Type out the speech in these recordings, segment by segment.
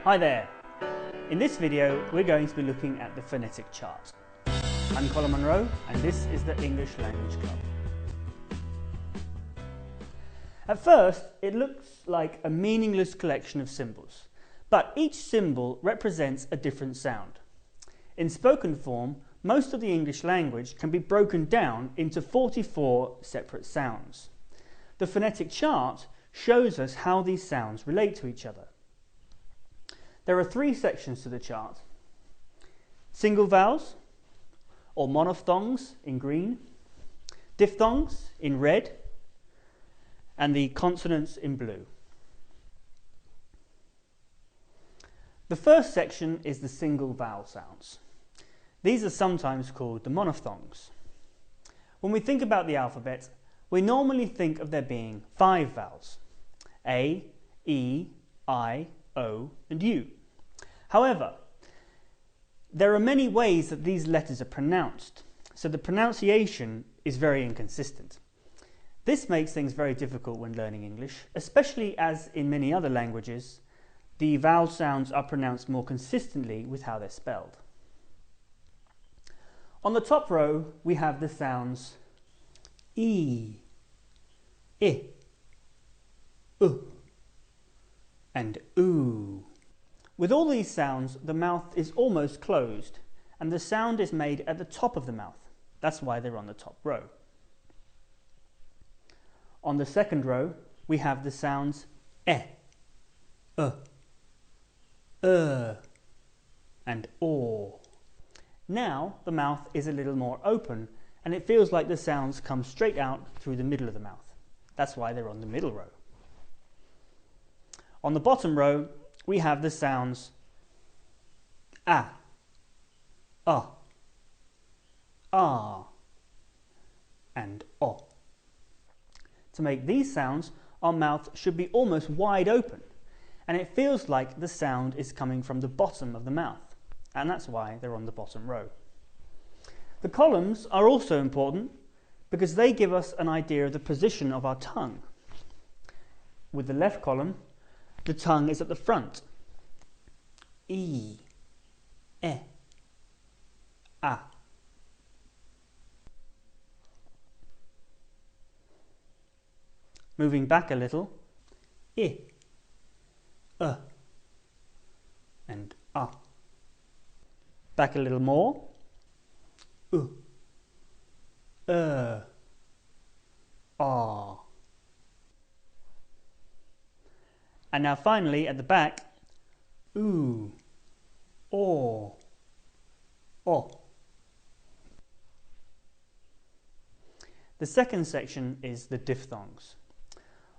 Hi there! In this video we're going to be looking at the phonetic chart. I'm Colin Monroe and this is the English Language Club. At first it looks like a meaningless collection of symbols, but each symbol represents a different sound. In spoken form, most of the English language can be broken down into 44 separate sounds. The phonetic chart shows us how these sounds relate to each other. There are three sections to the chart: single vowels or monophthongs in green, diphthongs in red, and the consonants in blue. The first section is the single vowel sounds. These are sometimes called the monophthongs. When we think about the alphabet, we normally think of there being 5 vowels: A, E, I, O and U. However, there are many ways that these letters are pronounced, so the pronunciation is very inconsistent. This makes things very difficult when learning English, especially as in many other languages, the vowel sounds are pronounced more consistently with how they're spelled. On the top row, we have the sounds E, I, U, and oo. With all these sounds, the mouth is almost closed and the sound is made at the top of the mouth. That's why they're on the top row. On the second row, we have the sounds E, and O. Now the mouth is a little more open and it feels like the sounds come straight out through the middle of the mouth. That's why they're on the middle row. On the bottom row, we have the sounds A, Ah, and O. To make these sounds, our mouth should be almost wide open, and it feels like the sound is coming from the bottom of the mouth, and that's why they're on the bottom row. The columns are also important because they give us an idea of the position of our tongue. With the left column, the tongue is at the front. E, A. Moving back a little, I, and A. Back a little more, U, A. And now finally at the back, oo, O. The second section is the diphthongs.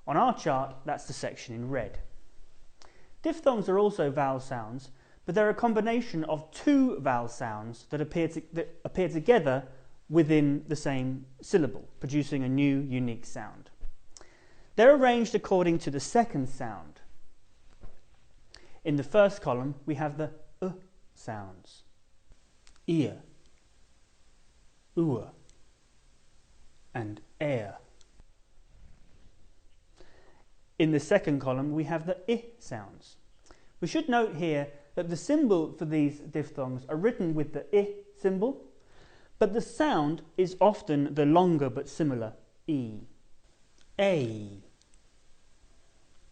On our chart, that's the section in red. Diphthongs are also vowel sounds, but they're a combination of 2 vowel sounds that appear together within the same syllable, producing a new, unique sound. They're arranged according to the second sound. In the first column, we have the sounds: ear, ua, and air. In the second column, we have the I sounds. We should note here that the symbol for these diphthongs are written with the I symbol, but the sound is often the longer but similar E. A,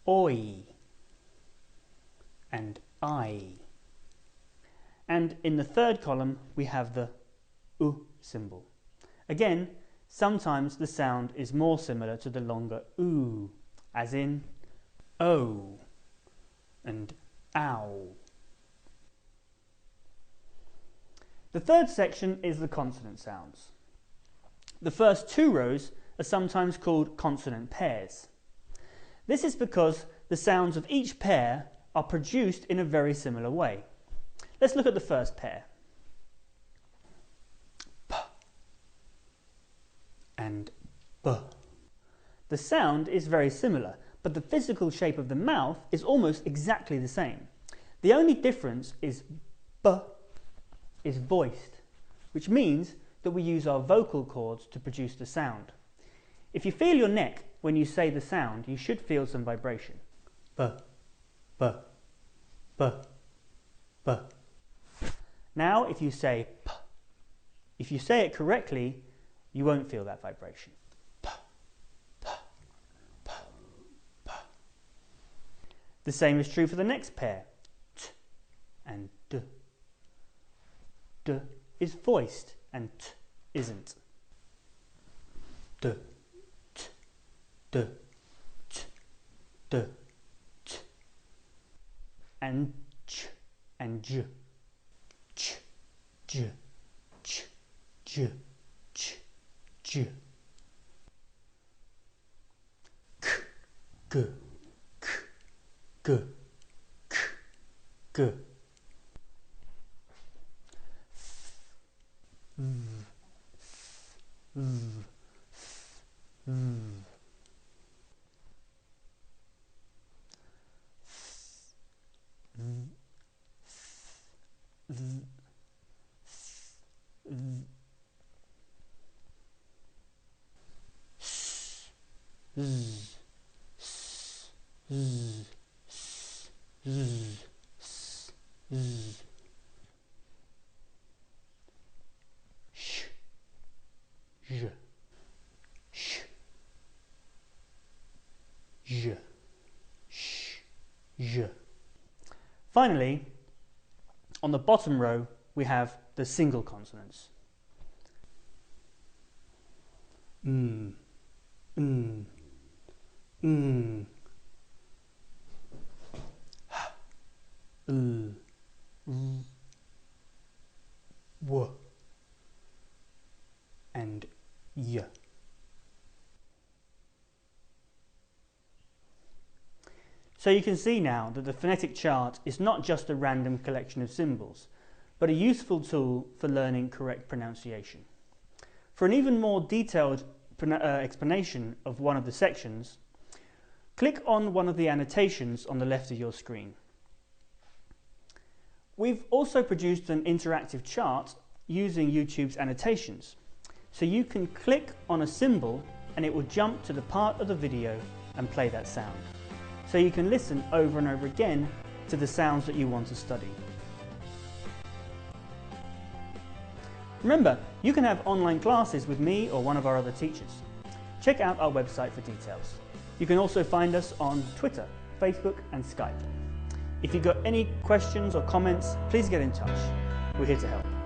oi, and I. And in the third column, we have the U symbol. Again, sometimes the sound is more similar to the longer oo, as in O and ow. The third section is the consonant sounds. The first 2 rows are sometimes called consonant pairs. This is because the sounds of each pair are produced in a very similar way. Let's look at the first pair. P and B. The sound is very similar, but the physical shape of the mouth is almost exactly the same. The only difference is B is voiced, which means that we use our vocal cords to produce the sound. If you feel your neck when you say the sound, you should feel some vibration. B, B, B. B, B. Now if you say P, if you say it correctly, you won't feel that vibration. P, P, P, P. The same is true for the next pair, T and D. D is voiced and T isn't. D, T, D, T, D, T. And Ch and J. Ch, J, Ch, J, Ch, J. K, G, K, G, K, G. Finally, on the bottom row, we have the single consonants. H, W, and Y. So you can see now that the phonetic chart is not just a random collection of symbols, but a useful tool for learning correct pronunciation. For an even more detailed explanation of one of the sections, click on one of the annotations on the left of your screen. We've also produced an interactive chart using YouTube's annotations, so you can click on a symbol and it will jump to the part of the video and play that sound. So you can listen over and over again to the sounds that you want to study. Remember, you can have online classes with me or one of our other teachers. Check out our website for details. You can also find us on Twitter, Facebook and Skype. If you've got any questions or comments, please get in touch. We're here to help.